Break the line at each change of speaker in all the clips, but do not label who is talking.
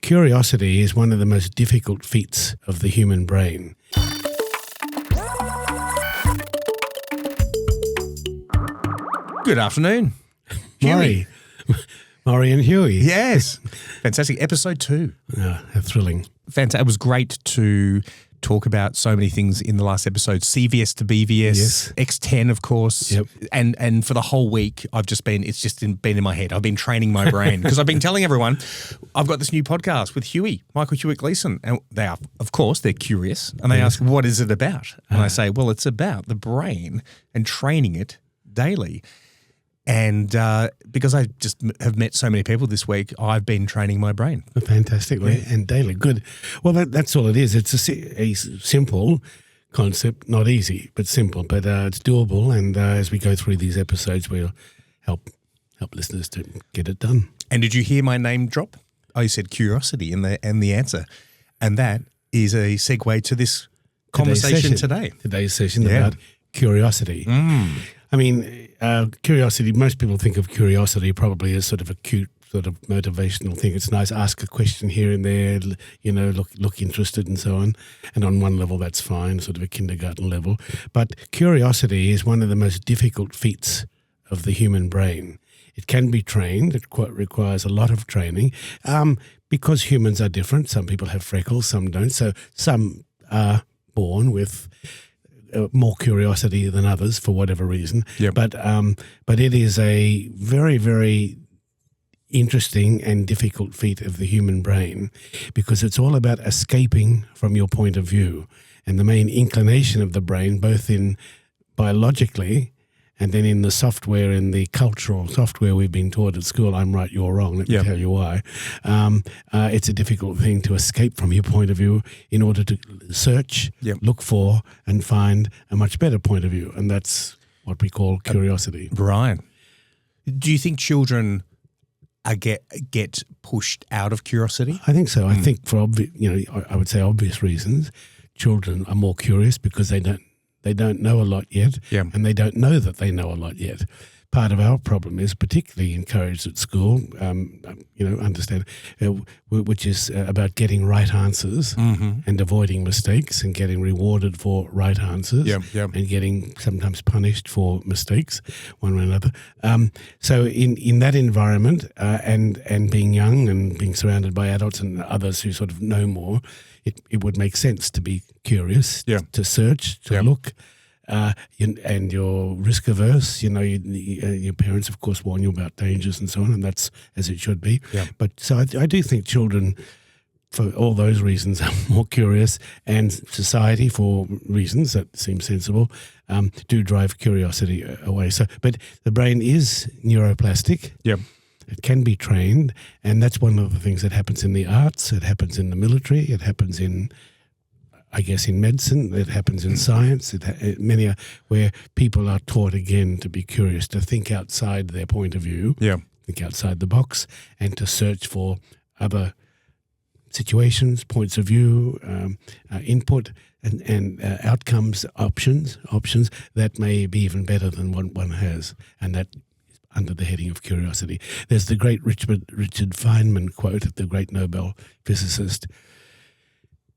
Curiosity is one of the most difficult feats of the human brain.
Good afternoon.
Morry. Morry and Huey.
Yes. Fantastic. Episode 2.
How thrilling.
Fantastic. It was great to talk about so many things in the last episode. CVS to BVS,
Yes.
X10, of course.
Yep.
And for the whole week, been in my head. I've been training my brain because I've been telling everyone I've got this new podcast with Michael Hewitt-Gleeson. And they're curious. And they ask, what is it about? And I say, well, it's about the brain and training it daily. And because I just have met so many people this week, I've been training my brain.
Fantastically and daily. Good. Well, that's all it is. It's a simple concept, not easy, but simple. But it's doable. And as we go through these episodes, we'll help listeners to get it done.
And did you hear my name drop? I said curiosity in the answer. And that is a segue to this conversation today.
Today's session about curiosity. I mean, curiosity, most people think of curiosity probably as sort of a cute, sort of motivational thing. It's nice, ask a question here and there, look interested and so on. And on one level, that's fine, sort of a kindergarten level. But curiosity is one of the most difficult feats of the human brain. It can be trained. It requires a lot of training because humans are different. Some people have freckles, some don't. So some are born with more curiosity than others for whatever reason.
Yep.
But it is a very, very interesting and difficult feat of the human brain because it's all about escaping from your point of view. And the main inclination of the brain, both in biologically and then in the software, in the cultural software we've been taught at school, I'm right, you're wrong, let me tell you why. It's a difficult thing to escape from your point of view in order to search, look for, and find a much better point of view. And that's what we call curiosity.
Right. Do you think children get pushed out of curiosity?
I think so. I think for I would say obvious reasons, children are more curious because they don't know a lot yet, and they don't know that they know a lot yet. Part of our problem is particularly encouraged at school, understand, which is about getting right answers and avoiding mistakes and getting rewarded for right answers and getting sometimes punished for mistakes, one way or another. So in that environment and being young and being surrounded by adults and others who sort of know more, it would make sense to be curious, to search, to look. And you're risk averse, your parents, of course, warn you about dangers and so on, and that's as it should be. Yeah. But so I do think children, for all those reasons, are more curious, and society, for reasons that seem sensible, do drive curiosity away. So, but the brain is neuroplastic. Yep. It can be trained, and that's one of the things that happens in the arts. It happens in the military. It happens in medicine. It happens in science. Many are where people are taught again to be curious, to think outside their point of view, think outside the box, and to search for other situations, points of view, input, and outcomes, options that may be even better than what one has, and that under the heading of curiosity. There's the great Richard Feynman quote, the great Nobel physicist,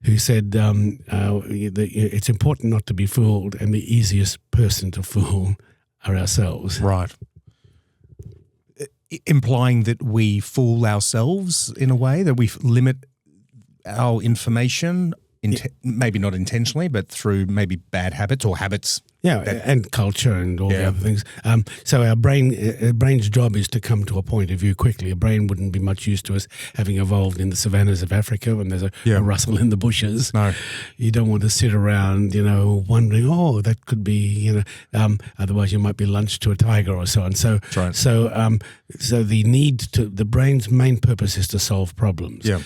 who said it's important not to be fooled, and the easiest person to fool are ourselves.
Right. Implying that we fool ourselves in a way, that we limit our information, maybe not intentionally, but through maybe bad habits or habits.
Yeah, and culture and all the other things. So our brain's job is to come to a point of view quickly. A brain wouldn't be much use to us having evolved in the savannas of Africa when there's a rustle in the bushes. No. You don't want to sit around, wondering, that could be, otherwise you might be lunched to a tiger or so on. So, right. So the brain's main purpose is to solve problems. Yeah.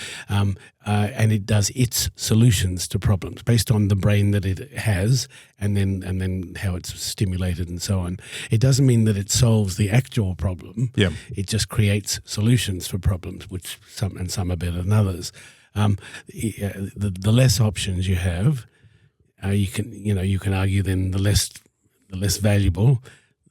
And it does its solutions to problems based on the brain that it has, and then how it's stimulated and so on. It doesn't mean that it solves the actual problem. Yeah. It just creates solutions for problems, which some are better than others. The less options you have, you can argue then the less valuable,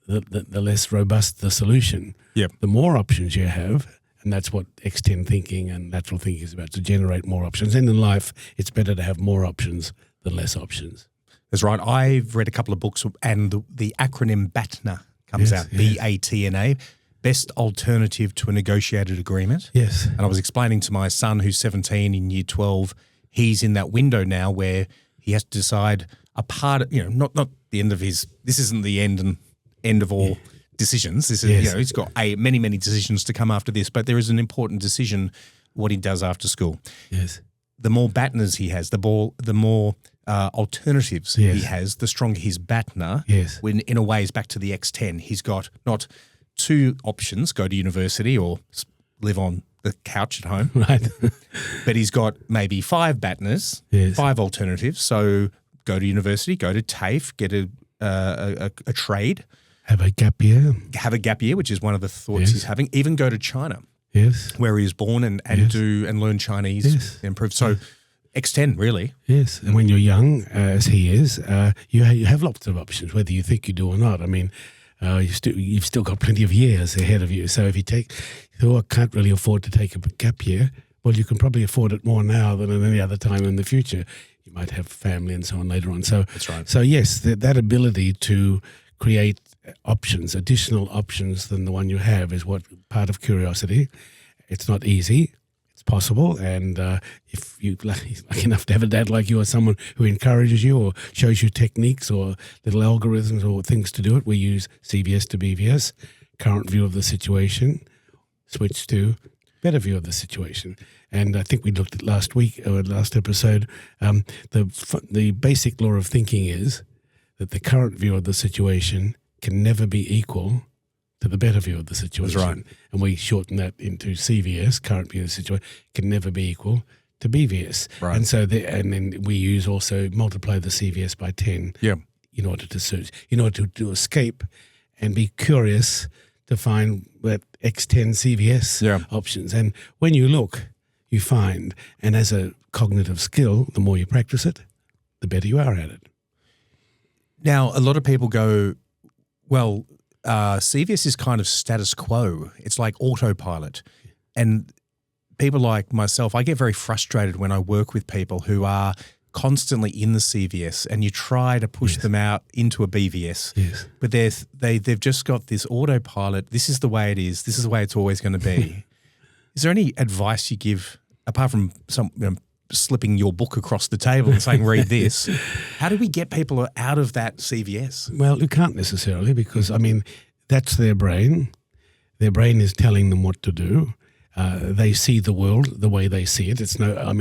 the less robust the solution. Yep. The more options you have, And that's what X10 thinking and natural thinking is about, to generate more options. And in life, it's better to have more options than less options.
That's right. I've read a couple of books, and the acronym BATNA comes out, BATNA, Best Alternative to a Negotiated Agreement.
Yes.
And I was explaining to my son, who's 17 in year 12, he's in that window now where he has to decide a part, not the end of his, this isn't the end of all decisions. This is, he's got many, many decisions to come after this, but there is an important decision, what he does after school.
Yes.
The more BATNAs he has, the more alternatives he has, the stronger his BATNA.
Yes.
When in a way is back to the X10. He's got not 2 options, go to university or live on the couch at home.
Right.
But he's got maybe 5 BATNAs, 5 alternatives. So go to university, go to TAFE, get a trade.
Have a gap year.
Have a gap year, which is one of the thoughts he's having. Even go to China.
Yes.
Where he was born and learn Chinese, improve. So X10, really.
Yes. And when you're young, as he is, you have lots of options, whether you think you do or not. I mean, you've still got plenty of years ahead of you. So if you I can't really afford to take a gap year, well, you can probably afford it more now than at any other time in the future. You might have family and so on later on. So
that's right.
So yes, that ability to create options, additional options than the one you have, is what part of curiosity. It's not easy. It's possible. And if you're lucky enough to have a dad like you, or someone who encourages you or shows you techniques or little algorithms or things to do it, we use CVS to BVS, current view of the situation, switch to better view of the situation. And I think we looked at last episode, the basic law of thinking is that the current view of the situation can never be equal to the better view of the situation.
That's right.
And we shorten that into CVS, current view of the situation, can never be equal to BVS.
Right.
And so, and then we use also multiply the CVS by 10 in order to search, in order to escape and be curious to find that X10 CVS options. And when you look, you find, and as a cognitive skill, the more you practice it, the better you are at it.
Now, a lot of people go, well, CVS is kind of status quo. It's like autopilot. And people like myself, I get very frustrated when I work with people who are constantly in the CVS and you try to push them out into a BVS.
Yes.
But they've just got this autopilot. This is the way it is. This is the way it's always going to be. Is there any advice you give, apart from slipping your book across the table and saying, read this? How do we get people out of that CVS?
Well, you can't necessarily, because, I mean, that's their brain. Their brain is telling them what to do. They see the world the way they see it. I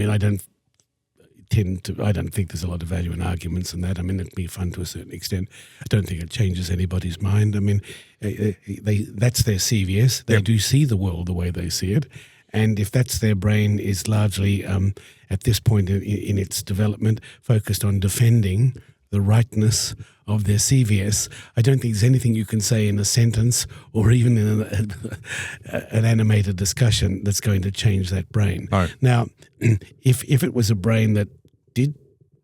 don't think there's a lot of value in arguments and that. I mean, it'd be fun to a certain extent. I don't think it changes anybody's mind. I mean, that's their CVS. They do see the world the way they see it. And if that's their brain is largely, at this point in its development, focused on defending the rightness of their CVS, I don't think there's anything you can say in a sentence or even in an animated discussion that's going to change that brain.
No.
Now, if it was a brain that did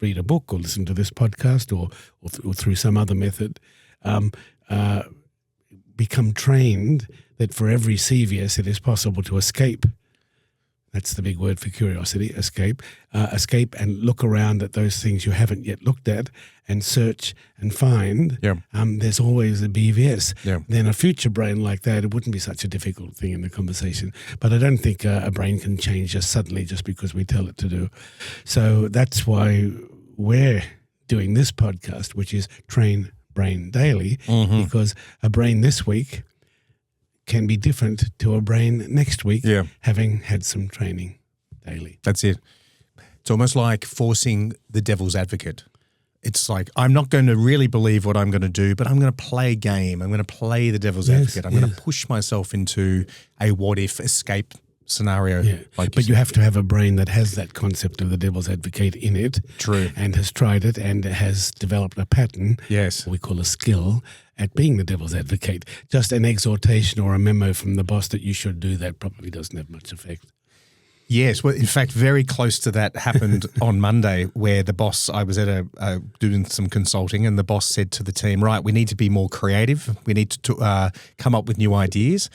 read a book or listen to this podcast or through some other method, become trained that for every CVS it is possible to escape. That's the big word for curiosity, escape. Escape and look around at those things you haven't yet looked at and search and find. There's always a BVS. Then a future brain like that, it wouldn't be such a difficult thing in the conversation. But I don't think a brain can change just suddenly just because we tell it to do. So that's why we're doing this podcast, which is Train.Brain.Daily, because a brain this week can be different to a brain next week, having had some training daily.
That's it. It's almost like forcing the devil's advocate. It's like, I'm not going to really believe what I'm going to do, but I'm going to play a game. I'm going to play the devil's advocate. I'm going to push myself into a what-if escape scenario.
But you have to have a brain that has that concept of the devil's advocate in it.
True.
And has tried it and has developed a pattern, we call a skill, at being the devil's advocate. Just an exhortation or a memo from the boss that you should do that probably doesn't have much effect.
Yes, well, in fact, very close to that happened on Monday, where the boss, I was at doing some consulting, and the boss said to the team, right, we need to be more creative. We need to come up with new ideas.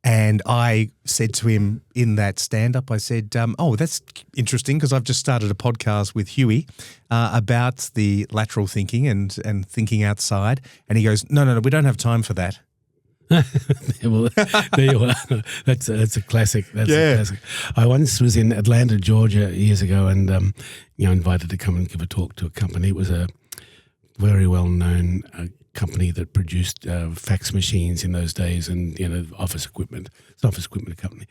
And I said to him in that stand-up, I said, oh, that's interesting because I've just started a podcast with Huey about the lateral thinking and thinking outside. And he goes, no, we don't have time for that.
Well, there you are. That's a classic. That's a classic. I once was in Atlanta, Georgia years ago and invited to come and give a talk to a company. It was a very well-known company that produced fax machines in those days and, office equipment. It's an office equipment company.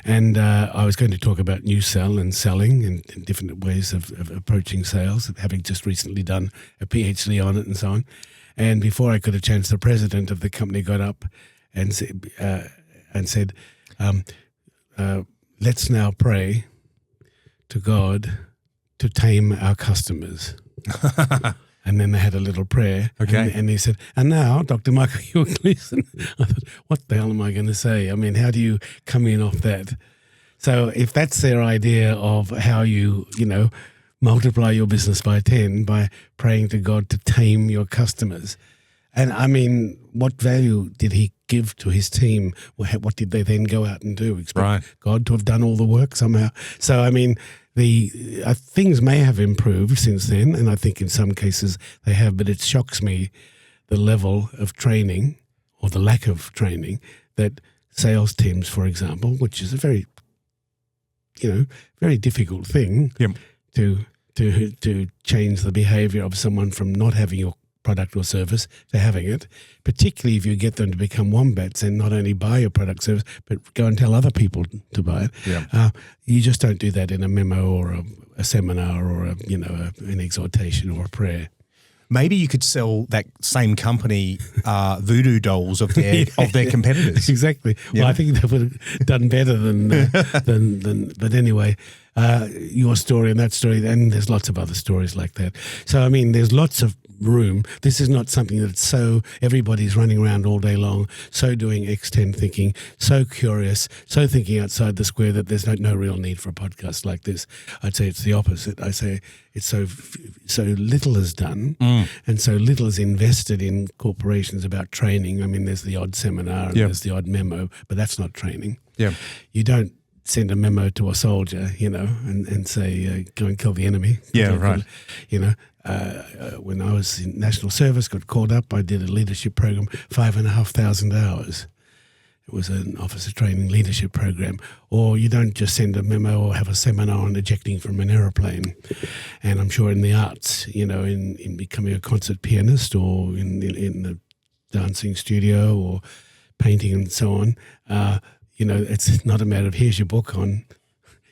And I was going to talk about new sell and selling and different ways of approaching sales, having just recently done a PhD on it and so on. And before I could have changed, the president of the company got up and said, let's now pray to God to tame our customers. And then they had a little prayer.
Okay.
And he said, and now, Dr. Michael Hewitt-Gleeson. I thought, what the hell am I going to say? I mean, how do you come in off that? So if that's their idea of how you, multiply your business by 10 by praying to God to tame your customers. And I mean, what value did he give to his team? What did they then go out and do? Expect God to have done all the work somehow? So, I mean, things may have improved since then, and I think in some cases they have, but it shocks me the level of training or the lack of training that sales teams, for example, which is a very, very difficult thing to change the behavior of someone from not having your product or service to having it, particularly if you get them to become wombats and not only buy your product service, but go and tell other people to buy it. Yeah. You just don't do that in a memo or a seminar or an exhortation or a prayer.
Maybe you could sell that same company voodoo dolls of their competitors.
Exactly. Yeah. Well, I think they would have done better than. But anyway, your story and that story, and there's lots of other stories like that. So I mean, there's lots of room. This is not something that's so everybody's running around all day long, so doing X10 thinking, so curious, so thinking outside the square that there's no real need for a podcast like this. I'd say it's the opposite. I say it's so little is done and so little is invested in corporations about training. I mean, there's the odd seminar and there's the odd memo, but that's not training. Yeah, you don't send a memo to a soldier, and say, go and kill the enemy.
Yeah, right.
When I was in national service, got called up, I did a leadership program, 5,500 hours. It was an officer training leadership program. Or you don't just send a memo or have a seminar on ejecting from an aeroplane. And I'm sure in the arts, in becoming a concert pianist or in the dancing studio or painting and so on, it's not a matter of here's your book on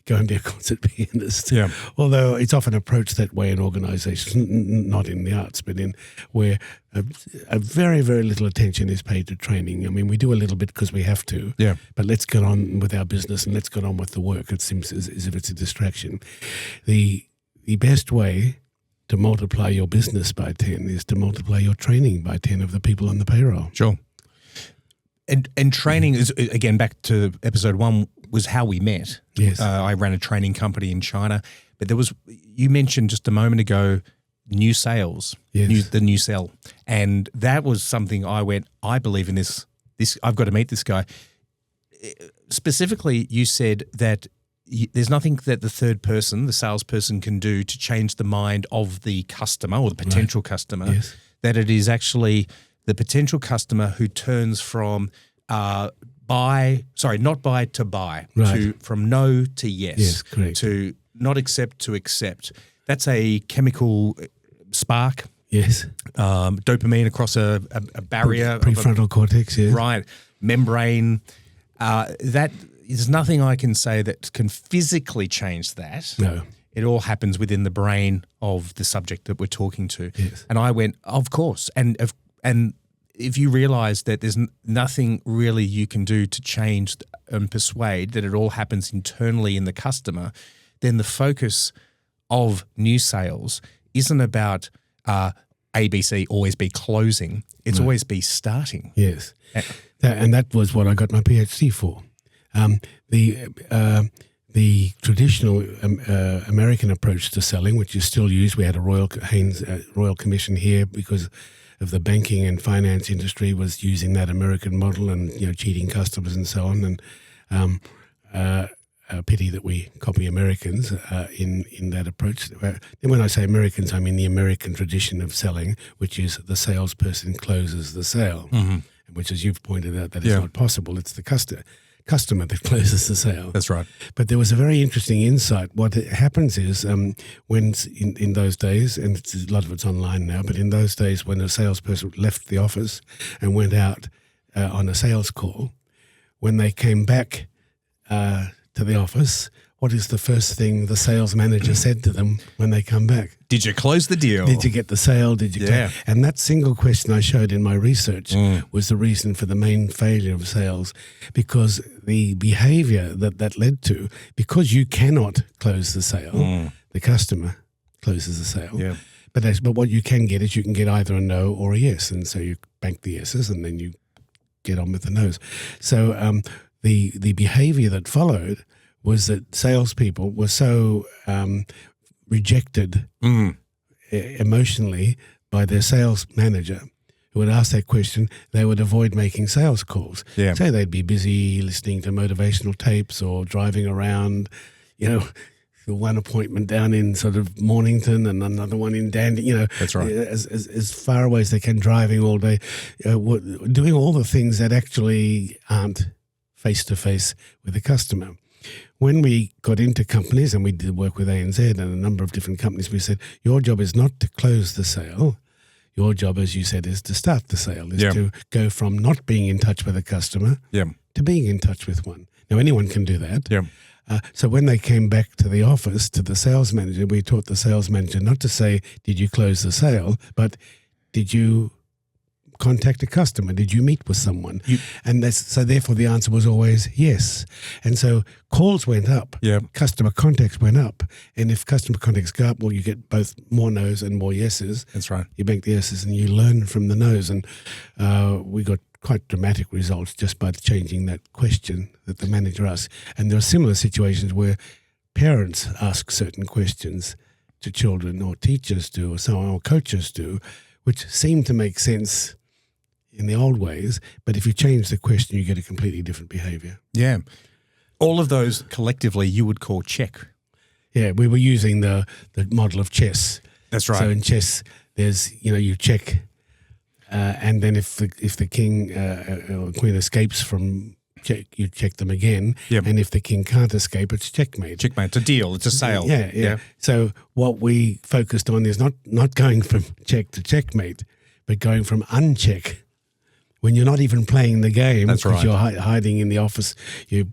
go and be a concert pianist. Yeah. Although it's often approached that way in organisations, not in the arts, but in where a very, very little attention is paid to training. I mean, we do a little bit because we have to, but let's get on with our business and let's get on with the work. It seems as if it's a distraction. The best way to multiply your business by 10 is to multiply your training by 10 of the people on the payroll.
Sure. And training is, again, back to episode 1, was how we met.
Yes.
I ran a training company in China, but you mentioned just a moment ago, new sales, the new sell. And that was something I believe in this, I've got to meet this guy. Specifically, you said that there's nothing that the third person, the salesperson, can do to change the mind of the customer or the potential customer, that it is actually the potential customer who turns from not buy to buy, from no to yes, to not accept to accept. That's a chemical spark.
Yes.
Dopamine across a barrier.
Prefrontal cortex, yes.
Right. Membrane. That there's nothing I can say that can physically change that.
No.
It all happens within the brain of the subject that we're talking to.
Yes.
And I went, of course. And if you realize that there's nothing really you can do to change and persuade, that it all happens internally in the customer, then the focus of new sales isn't about ABC, always be closing. It's always be starting.
Yes. And that was what I got my PhD for. The traditional American approach to selling, which is still used, we had a Royal Commission here because of the banking and finance industry was using that American model and cheating customers and so on. And a pity that we copy Americans in that approach. And when I say Americans, I mean the American tradition of selling, which is the salesperson closes the sale, which, as you've pointed out, that is not possible. It's the customer that closes the sale.
That's right.
But there was a very interesting insight. What happens is when in those days, and a lot of it's online now, but in those days when a salesperson left the office and went out on a sales call, when they came back to the office, what is the first thing the sales manager said to them when they come back?
Did you close the deal?
Did you get the sale? Did you?
Yeah.
And that single question I showed in my research was the reason for the main failure of sales, because the behavior that led to, because you cannot close the sale, the customer closes the sale.
Yeah.
But what you can get is you can get either a no or a yes, and so you bank the yeses and then you get on with the no's. So the behavior that followed was that salespeople were so rejected emotionally by their sales manager who would ask that question, they would avoid making sales calls.
Yeah.
So they'd be busy listening to motivational tapes or driving around, one appointment down in sort of Mornington and another one in Dandy,
That's right.
as far away as they can, driving all day, doing all the things that actually aren't face-to-face with the customer. When we got into companies, and we did work with ANZ and a number of different companies, we said, your job is not to close the sale. Your job, as you said, is to start the sale, is to go from not being in touch with a customer to being in touch with one. Now, anyone can do that.
Yeah.
So when they came back to the office, to the sales manager, we taught the sales manager not to say, did you close the sale, but did you contact a customer? Did you meet with someone? So therefore the answer was always yes. And so calls went up, customer contacts went up. And if customer contacts go up, well, you get both more no's and more yeses.
That's right.
You bank the yeses and you learn from the no's. And we got quite dramatic results just by changing that question that the manager asked. And there are similar situations where parents ask certain questions to children, or teachers do, or so on, or coaches do, which seem to make sense in the old ways, but if you change the question, you get a completely different behavior.
Yeah. All of those collectively you would call check.
Yeah, we were using the model of chess.
That's right.
So in chess, there's, you check, and then if the king or queen escapes from check, you check them again.
Yep.
And if the king can't escape, it's checkmate.
Checkmate. It's a deal. It's a sale.
Yeah. So what we focused on is not going from check to checkmate, but going from uncheck. When you're not even playing the game,
that's right,
you're hiding in the office, you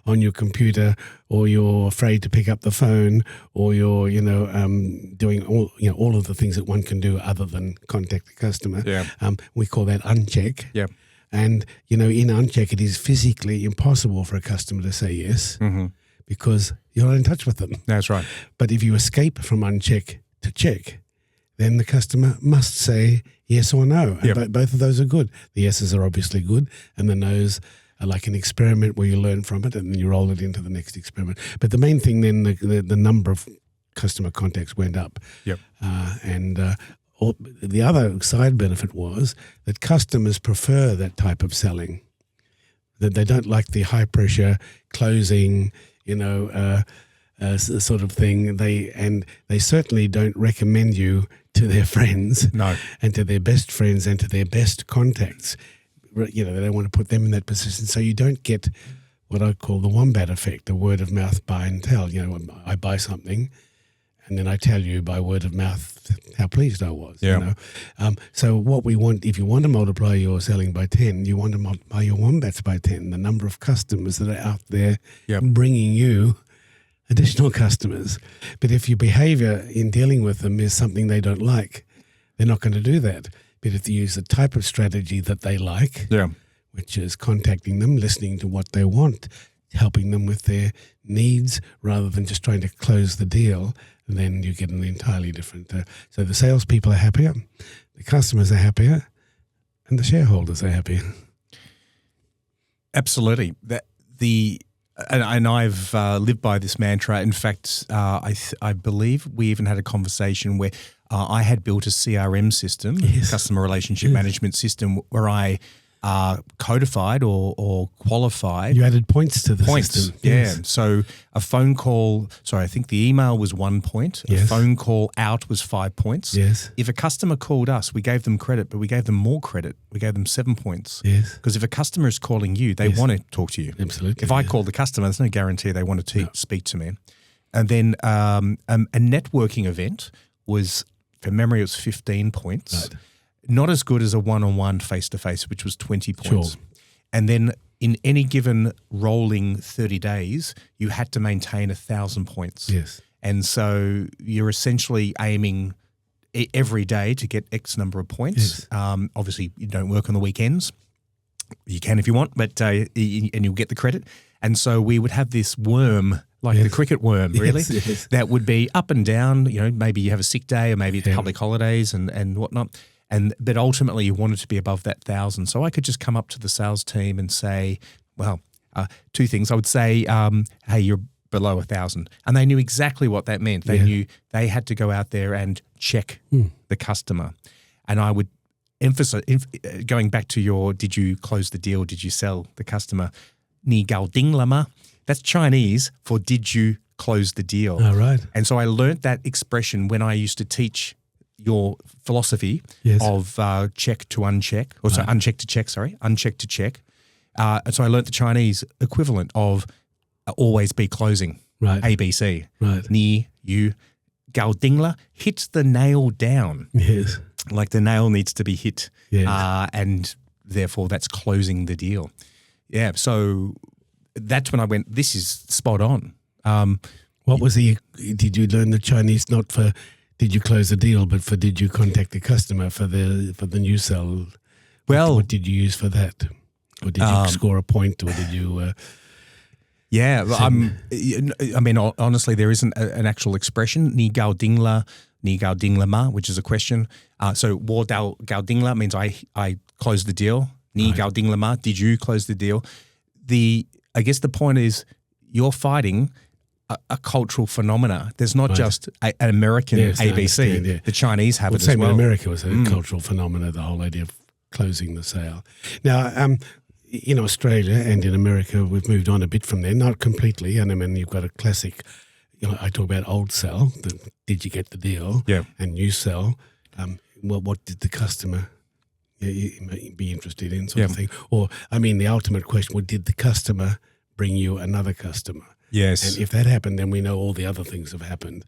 on your computer, or you're afraid to pick up the phone, or you're doing all of the things that one can do other than contact the customer.
Yeah.
We call that uncheck.
Yeah.
And in uncheck, it is physically impossible for a customer to say yes because you're not in touch with them.
That's right.
But if you escape from uncheck to check, then the customer must say yes or no.
Yep.
And both of those are good. The yeses are obviously good, and the no's are like an experiment where you learn from it and then you roll it into the next experiment. But the main thing then, the number of customer contacts went up.
Yep.
The other side benefit was that customers prefer that type of selling, that they don't like the high-pressure closing, sort of thing. They certainly don't recommend you to their friends,
no,
and to their best friends and to their best contacts. They don't want to put them in that position, so you don't get what I call the wombat effect, the word of mouth buy and tell. I buy something, and then I tell you by word of mouth how pleased I was.
Yeah.
So what we want, if you want to multiply your selling by 10, you want to multiply your wombats by 10, the number of customers that are out there bringing you additional customers. But if your behavior in dealing with them is something they don't like, they're not going to do that. But if you use the type of strategy that they like, which is contacting them, listening to what they want, helping them with their needs rather than just trying to close the deal, then you get an entirely different. So the salespeople are happier, the customers are happier, and the shareholders are happier.
Absolutely. The and I've lived by this mantra. In fact, I believe we even had a conversation where I had built a CRM system, customer relationship management system, where I codified or qualified.
You added points to the system.
Yeah. So a phone call, I think the email was 1 point. A phone call out was 5 points.
Yes.
If a customer called us, we gave them credit, but we gave them more credit. We gave them 7 points.
Yes.
Because if a customer is calling you, they want to talk to you.
Absolutely.
If I call the customer, there's no guarantee they want to speak to me. And then a networking event was, from memory, it was 15 points.
Right.
Not as good as a one-on-one face-to-face, which was 20 points.
Sure.
And then in any given rolling 30 days, you had to maintain 1,000 points.
Yes.
And so you're essentially aiming every day to get X number of points.
Yes.
Obviously, you don't work on the weekends. You can if you want, but and you'll get the credit. And so we would have this worm, like the cricket worm, really, that would be up and down. You know, maybe you have a sick day, or maybe it's public holidays and whatnot. But ultimately, you wanted to be above that 1,000. So I could just come up to the sales team and say, well, two things. I would say, hey, you're below 1,000. And they knew exactly what that meant. They knew they had to go out there and check the customer. And I would emphasize, going back to your, did you close the deal? Did you sell the customer? Ni gao ding lama. That's Chinese for did you close the deal?
All right.
And so I learned that expression when I used to teach your philosophy of check to uncheck, or sorry, uncheck to check, uncheck to check. And so I learnt the Chinese equivalent of always be closing, ABC.
Right.
Ni, you, gao dingla, hit the nail down.
Yes.
Like the nail needs to be hit.
Yes.
And therefore that's closing the deal. Yeah, so that's when I went, this is spot on.
What was did you learn the Chinese not for did you close the deal, but for did you contact the customer for the new sell?
Well,
what did you use for that? Or did you score a point, or did you?
I mean, honestly, there isn't an actual expression. Ni gao dingla ma, which is a question. So wo gao dingla means I closed the deal. Ni gao dingla ma, did you close the deal? I guess the point is you're fighting a cultural phenomena. There's not just an American ABC. The Chinese have it as well.
Same in America was a cultural phenomena, the whole idea of closing the sale. Now, in Australia and in America, we've moved on a bit from there, not completely. And I mean, you've got a classic, I talk about old sell, did you get the deal?
Yeah.
And new sell, what did the customer be interested in, sort of thing? Or, I mean, the ultimate question, did the customer bring you another customer?
Yes.
And if that happened, then we know all the other things have happened.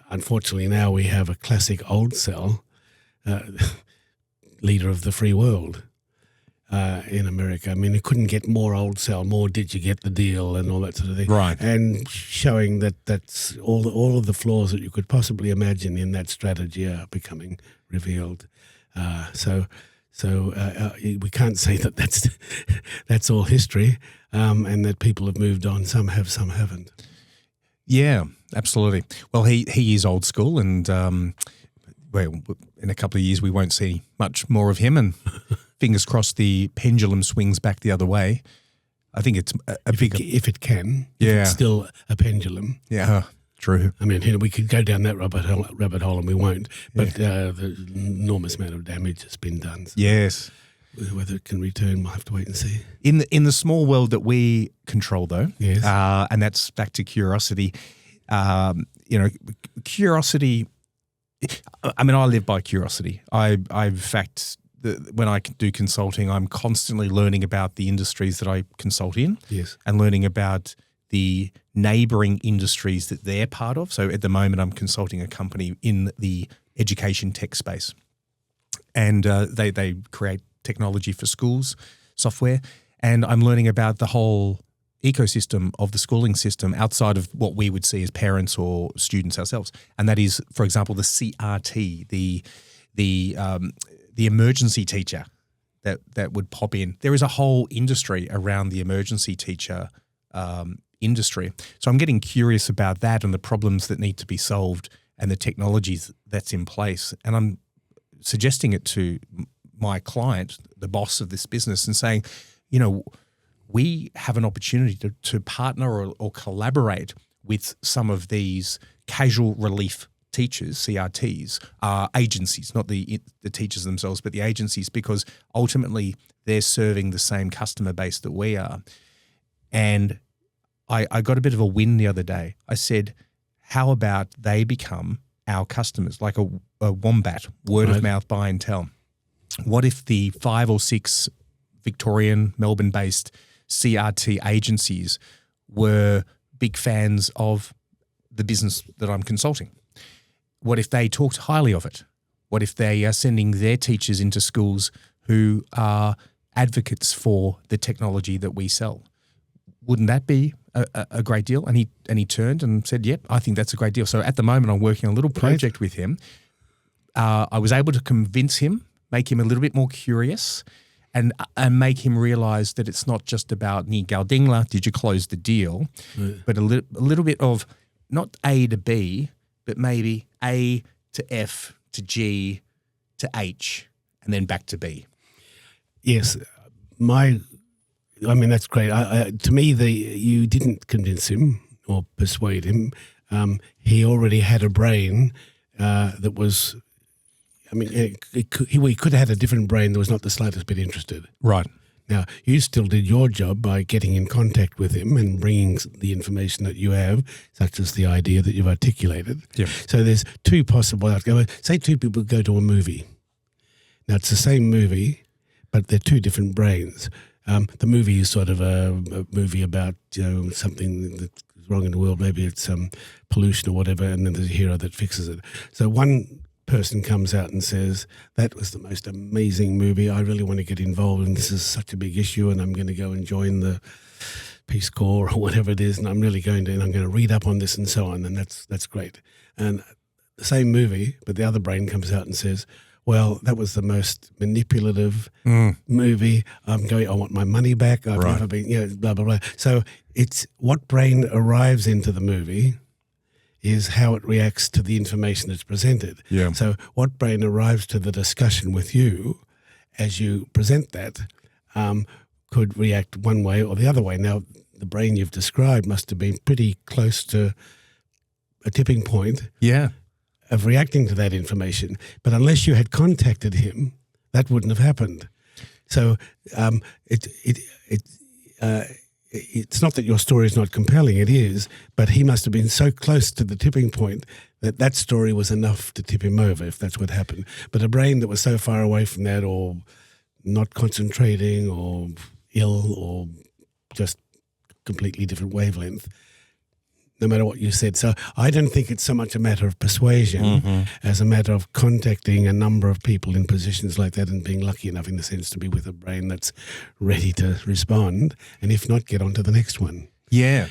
Unfortunately, now we have a classic old sell, leader of the free world in America. I mean, it couldn't get more old sell, more did you get the deal and all that sort of thing.
Right.
And showing that's all of the flaws that you could possibly imagine in that strategy are becoming revealed. So we can't say that that's all history, and that people have moved on. Some have, some haven't.
Yeah, absolutely. Well, he is old school, and well, in a couple of years we won't see much more of him. And fingers crossed, the pendulum swings back the other way. I think it's
if it can. If it's still a pendulum.
Yeah. True.
I mean, we could go down that rabbit hole, and we won't. But the enormous amount of damage has been done. So
yes.
Whether it can return, we'll have to wait and see.
In the small world that we control, though, and that's back to curiosity. Curiosity. I mean, I live by curiosity. In fact, when I do consulting, I'm constantly learning about the industries that I consult in.
Yes. And
learning about the neighbouring industries that they're part of. So at the moment, I'm consulting a company in the education tech space, and they create technology for schools, software, and I'm learning about the whole ecosystem of the schooling system outside of what we would see as parents or students ourselves, and that is, for example, the CRT, the emergency teacher that would pop in. There is a whole industry around the emergency teacher industry. So I'm getting curious about that and the problems that need to be solved and the technologies that's in place. And I'm suggesting it to my client, the boss of this business, and saying, we have an opportunity to partner or collaborate with some of these casual relief teachers, CRTs, agencies, not the teachers themselves, but the agencies, because ultimately they're serving the same customer base that we are. And I got a bit of a win the other day. I said, how about they become our customers, like a wombat, word of mouth, buy and tell? What if the 5 or 6 Victorian, Melbourne-based CRT agencies were big fans of the business that I'm consulting? What if they talked highly of it? What if they are sending their teachers into schools who are advocates for the technology that we sell? Wouldn't that be a great deal? And he turned and said, yep, I think that's a great deal. So at the moment, I'm working on a little project with him. I was able to convince him, make him a little bit more curious, and make him realise that it's not just about ni galdingla, did you close the deal, but a little bit of not A to B, but maybe A to F to G to H, and then back to B.
Yes, that's great. To me, you didn't convince him or persuade him. He already had a brain that was. He could have had a different brain that was not the slightest bit interested.
Right.
Now, you still did your job by getting in contact with him and bringing the information that you have, such as the idea that you've articulated.
Yeah.
So there's 2 possible outcomes. Say 2 people go to a movie. Now, it's the same movie, but they're 2 different brains. The movie is sort of a movie about something that's wrong in the world. Maybe it's pollution or whatever, and then there's a hero that fixes it. So one person comes out and says, that was the most amazing movie. I really want to get involved, and this is such a big issue, and I'm going to go and join the Peace Corps or whatever it is, and I'm really going to, and I'm going to read up on this and so on, and that's great. And the same movie, but the other brain comes out and says, well, that was the most manipulative movie. I want my money back. I've never been, blah, blah, blah. So it's what brain arrives into the movie is how it reacts to the information that's presented.
Yeah.
So what brain arrives to the discussion with you as you present that could react one way or the other way. Now, the brain you've described must have been pretty close to a tipping point of reacting to that information. But unless you had contacted him, that wouldn't have happened. So it's not that your story is not compelling, it is, but he must have been so close to the tipping point that story was enough to tip him over, if that's what happened. But a brain that was so far away from that, or not concentrating, or ill, or just completely different wavelength, no matter what you said. So I don't think it's so much a matter of persuasion as a matter of contacting a number of people in positions like that and being lucky enough, in the sense, to be with a brain that's ready to respond, and if not, get on to the next one.
Yeah.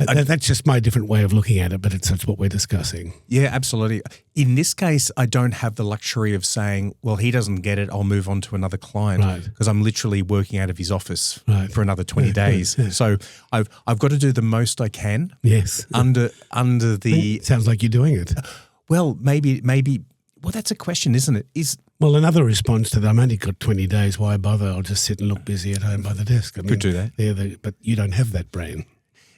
That's just my different way of looking at it, but that's what we're discussing.
Yeah, absolutely. In this case, I don't have the luxury of saying, well, he doesn't get it, I'll move on to another client, because I'm literally working out of his office for another 20 days. Yeah. So I've got to do the most I can.
Yes.
Under the...
Sounds like you're doing it.
Well, maybe. Well, that's a question, isn't it?
Well, another response to that, I've only got 20 days, why bother? I'll just sit and look busy at home by the desk.
Could do that.
But you don't have that brain.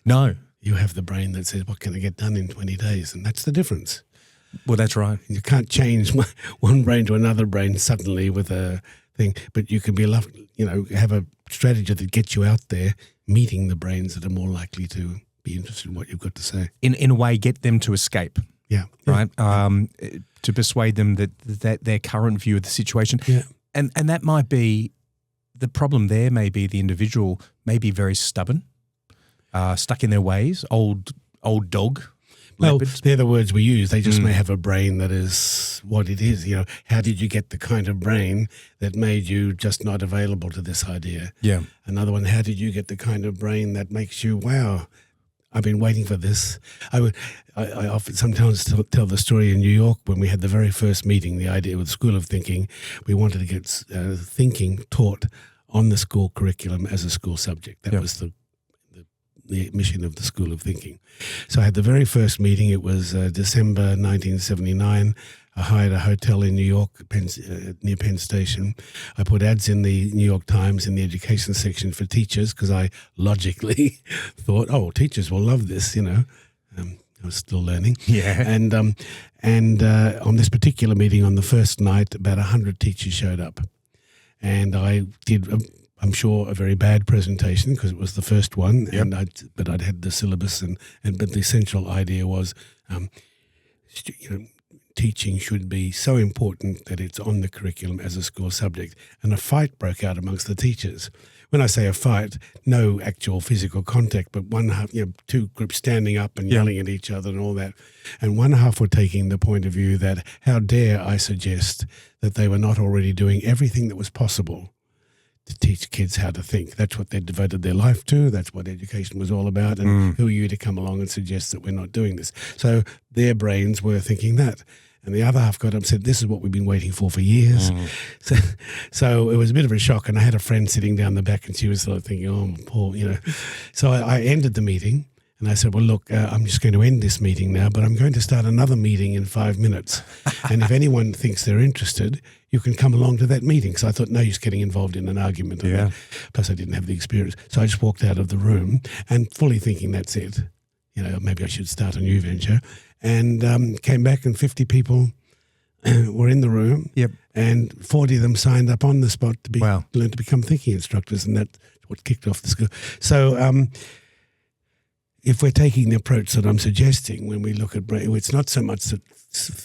No.
You have the brain that says, what can I get done in 20 days? And that's the difference.
Well, that's right.
You can't change one brain to another brain suddenly with a thing, but you can have a strategy that gets you out there meeting the brains that are more likely to be interested in what you've got to say.
In a way, get them to escape.
Yeah.
Right? To persuade them that their current view of the situation.
Yeah.
And that might be, the problem there may be the individual may be very stubborn. Stuck in their ways, old dog.
Well,
leopards.
they're the words we use. They just may have a brain that is what it is. How did you get the kind of brain that made you just not available to this idea?
Yeah.
Another one, how did you get the kind of brain that makes you, wow, I've been waiting for this. I often sometimes tell the story in New York when we had the very first meeting, the idea with School of Thinking. We wanted to get thinking taught on the school curriculum as a school subject. That was the mission of the School of Thinking. So I had the very first meeting. It was December 1979. I hired a hotel in New York, near Penn Station. I put ads in the New York Times in the education section for teachers because I logically thought, oh, teachers will love this, I was still learning.
Yeah.
And on this particular meeting on the first night, about 100 teachers showed up. And I did, I'm sure, a very bad presentation because it was the first one.
Yep.
But I'd had the syllabus, but the essential idea was, teaching should be so important that it's on the curriculum as a school subject. And a fight broke out amongst the teachers. When I say a fight, no actual physical contact, but one half, two groups standing up and yelling at each other and all that. And one half were taking the point of view that how dare I suggest that they were not already doing everything that was possible to teach kids how to think. That's what they devoted their life to. That's what education was all about. And who are you to come along and suggest that we're not doing this? So their brains were thinking that. And the other half got up and said, this is what we've been waiting for years. So it was a bit of a shock. And I had a friend sitting down the back and she was sort of thinking, oh, Paul, So I ended the meeting and I said, well, look, I'm just going to end this meeting now, but I'm going to start another meeting in 5 minutes. And if anyone thinks they're interested, you can come along to that meeting. So I thought, no use getting involved in an argument.
Yeah.
Plus I didn't have the experience. So I just walked out of the room and fully thinking that's it. Maybe I should start a new venture. And came back and 50 people were in the room.
Yep.
And 40 of them signed up on the spot to learn to become thinking instructors, and that's what kicked off the school. So if we're taking the approach that I'm suggesting when we look at brain, it's not so much that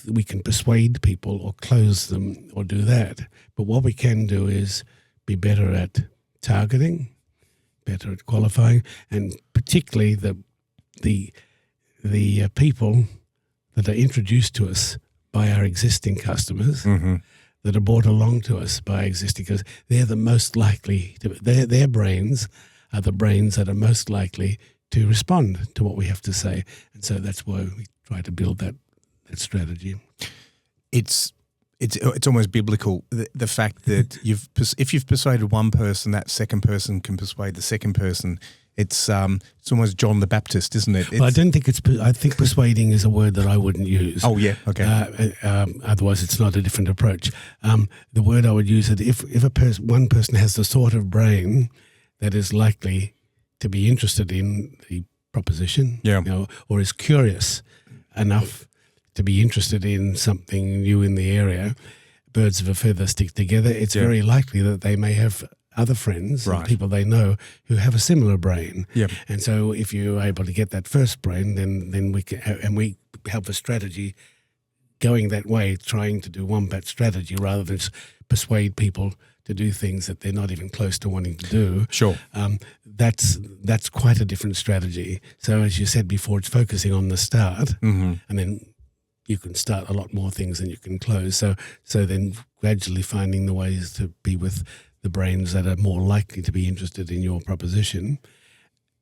we can persuade people or close them or do that, but what we can do is be better at targeting, better at qualifying, and particularly the people that are introduced to us by our existing customers, that are brought along to us by existing customers, they're the most likely to, their brains are the brains that are most likely to respond to what we have to say. And so that's why we try to build that strategy.
It's almost biblical, the fact that if you've persuaded one person, that second person can persuade the second person. It's almost John the Baptist, isn't it?
Well, I don't think I think persuading is a word that I wouldn't use.
Oh, yeah, okay.
Otherwise, it's not a different approach. The word I would use is if one person has the sort of brain that is likely to be interested in the proposition, or is curious enough to be interested in something new in the area, birds of a feather stick together, it's very likely that they may have other friends, and people they know who have a similar brain.
Yep.
And so if you're able to get that first brain, then we can, and we have a strategy going that way, trying to do wombat strategy rather than persuade people to do things that they're not even close to wanting to do.
Sure.
That's quite a different strategy. So as you said before, it's focusing on the start, and then you can start a lot more things than you can close. So then gradually finding the ways to be with the brains that are more likely to be interested in your proposition,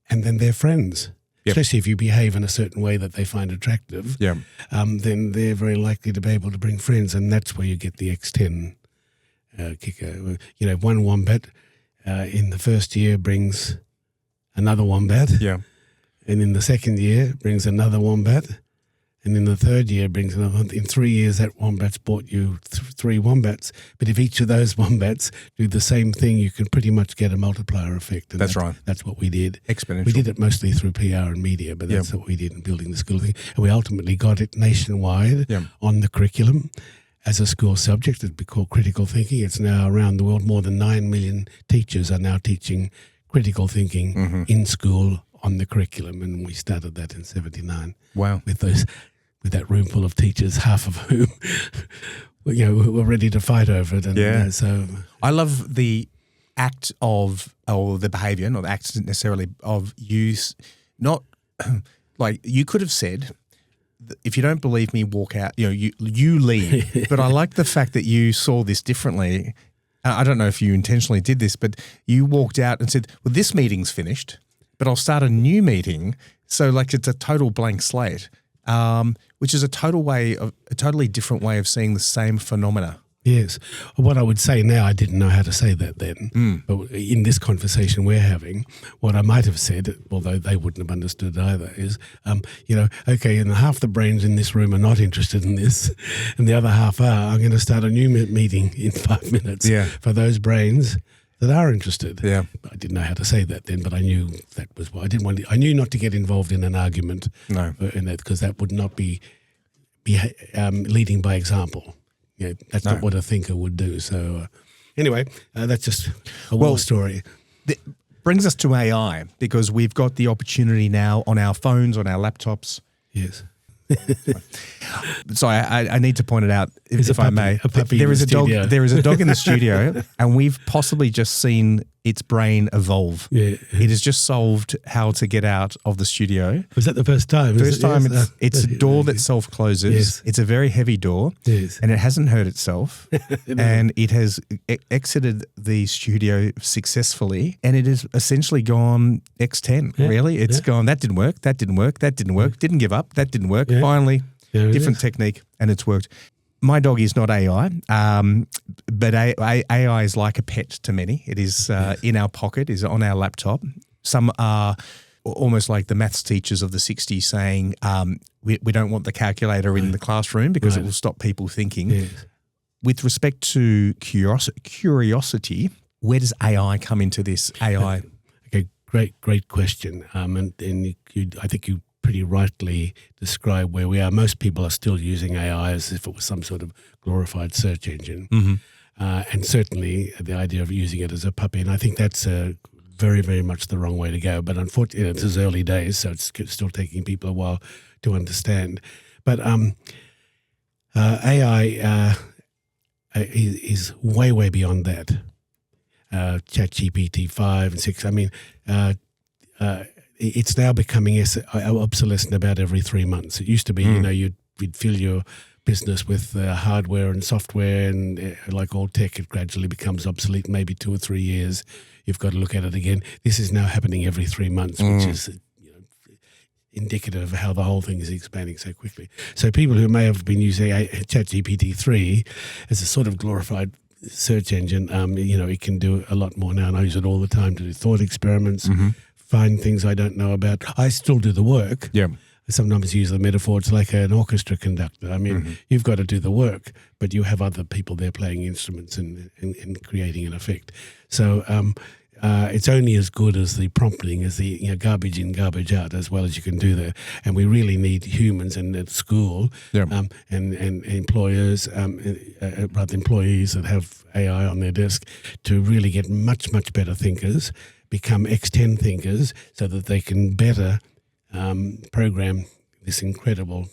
and then their friends. Yep. Especially if you behave in a certain way that they find attractive, then they're very likely to be able to bring friends, and that's where you get the X10 kicker. One wombat in the first year brings another wombat, and in the second year brings another wombat, and in the third year brings another. In 3 years, that wombat's bought you 3 wombats. But if each of those wombats do the same thing, you can pretty much get a multiplier effect. And
that's right.
That's what we did.
Exponential.
We did it mostly through PR and media, but that's what we did in building the school thing. And we ultimately got it nationwide on the curriculum as a school subject. It'd be called critical thinking. It's now around the world. More than 9 million teachers are now teaching critical thinking in school on the curriculum, and we started that in 1979.
Wow.
With that room full of teachers, half of whom were ready to fight over it. And, so
I love the act of, or the behaviour, not the act necessarily, of use. Not like you could have said, if you don't believe me, walk out. You leave. But I like the fact that you saw this differently. I don't know if you intentionally did this, but you walked out and said, well, this meeting's finished, but I'll start a new meeting. So like it's a total blank slate. Which is a totally different way of seeing the same phenomena.
Yes. What I would say now, I didn't know how to say that then. But in this conversation we're having, what I might have said, although they wouldn't have understood either, is, okay, and half the brains in this room are not interested in this, and the other half are. I'm going to start a new meeting in 5 minutes for those brains that are interested. Yeah. I didn't know how to say that then, but I knew that was what I didn't want. I knew not to get involved in an argument. No. In that, because that would not be leading by example. Yeah, that's not what a thinker would do. So anyway, that's just a war story.
That brings us to AI, because we've got the opportunity now on our phones, on our laptops.
Yes.
So I need to point it out, if I may.
There is a dog.
There is a dog in the studio, and we've possibly just seen its brain evolve. Yeah. It has just solved how to get out of the studio.
Was that the first time?
First time. Yes. It's a door that self-closes. Yes. It's a very heavy door. Yes. And it hasn't hurt itself. And it has exited the studio successfully, and it has essentially gone X10, really. It's gone, that didn't work, that didn't work, that didn't work, didn't give up, that didn't work. Yeah. Finally, different technique, and it's worked. My dog is not AI, but AI is like a pet to many. It is in our pocket, is on our laptop. Some are almost like the maths teachers of the 60s saying, we don't want the calculator in the classroom because it will stop people thinking. Yes. With respect to curiosity, where does AI come into this? AI.
Okay, great question. And I think you pretty rightly describe where we are. Most people are still using AI as if it was some sort of glorified search engine. Mm-hmm. And certainly the idea of using it as a puppy. And I think that's very, very much the wrong way to go. But unfortunately, it's early days, so it's still taking people a while to understand. But AI is way, way beyond that. ChatGPT 5 and 6, I mean, it's now becoming obsolescent about every 3 months. It used to be, you'd fill your business with hardware and software, and like all tech, it gradually becomes obsolete. Maybe 2 or 3 years, you've got to look at it again. This is now happening every 3 months, which is indicative of how the whole thing is expanding so quickly. So people who may have been using ChatGPT 3 as a sort of glorified search engine, it can do a lot more now, and I use it all the time to do thought experiments. Mm-hmm. Find things I don't know about. I still do the work. Yeah. I sometimes use the metaphor, it's like an orchestra conductor. I mean, you've got to do the work, but you have other people there playing instruments and creating an effect. So it's only as good as the prompting, as the garbage in, garbage out, as well as you can do there. And we really need humans, and at school and employers, rather employees that have AI on their desk, to really get much, much better thinkers, become X10 thinkers, so that they can better program this incredible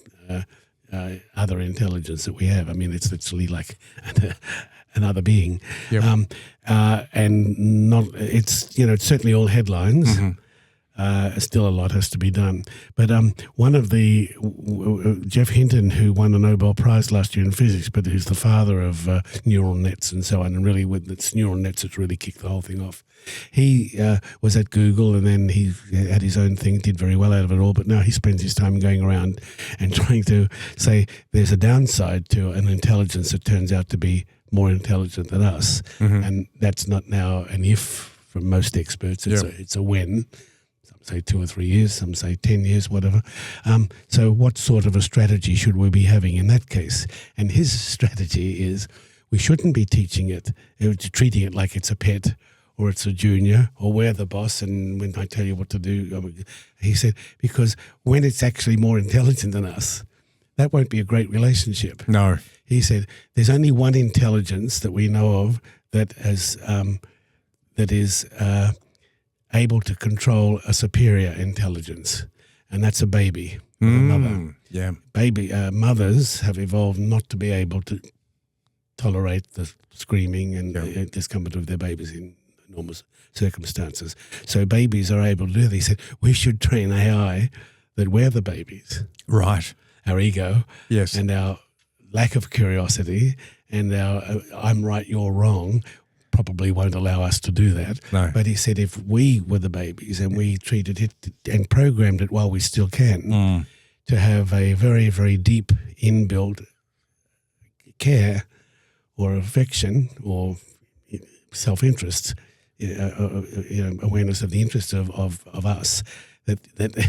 other intelligence that we have. I mean, it's literally like another being. Yep. And not, it's certainly all headlines. Mm-hmm. Still a lot has to be done. But one of the, Jeff Hinton, who won a Nobel Prize last year in physics, but who's the father of neural nets and so on, and really with its neural nets, it's really kicked the whole thing off. He was at Google, and then he had his own thing, did very well out of it all, but now he spends his time going around and trying to say there's a downside to an intelligence that turns out to be more intelligent than us. Mm-hmm. And that's not now an if from most experts, it's a when. Some say 2 or 3 years, some say 10 years, whatever. So what sort of a strategy should we be having in that case? And his strategy is we shouldn't be teaching it, treating it like it's a pet, or it's a junior, or we're the boss, and when I tell you what to do, he said, because when it's actually more intelligent than us, that won't be a great relationship. No. He said, there's only one intelligence that we know of that is able to control a superior intelligence, and that's a baby, a mother. Yeah. Mothers have evolved not to be able to tolerate the screaming and discomfort of their babies in enormous circumstances. So babies are able to do that. He said, we should train AI that we're the babies. Right. Our ego. Yes. And our lack of curiosity and our I'm right, you're wrong probably won't allow us to do that. No. But he said if we were the babies and we treated it and programmed it while we still can to have a very, very deep inbuilt care or affection or self-interest, awareness of the interests of us, that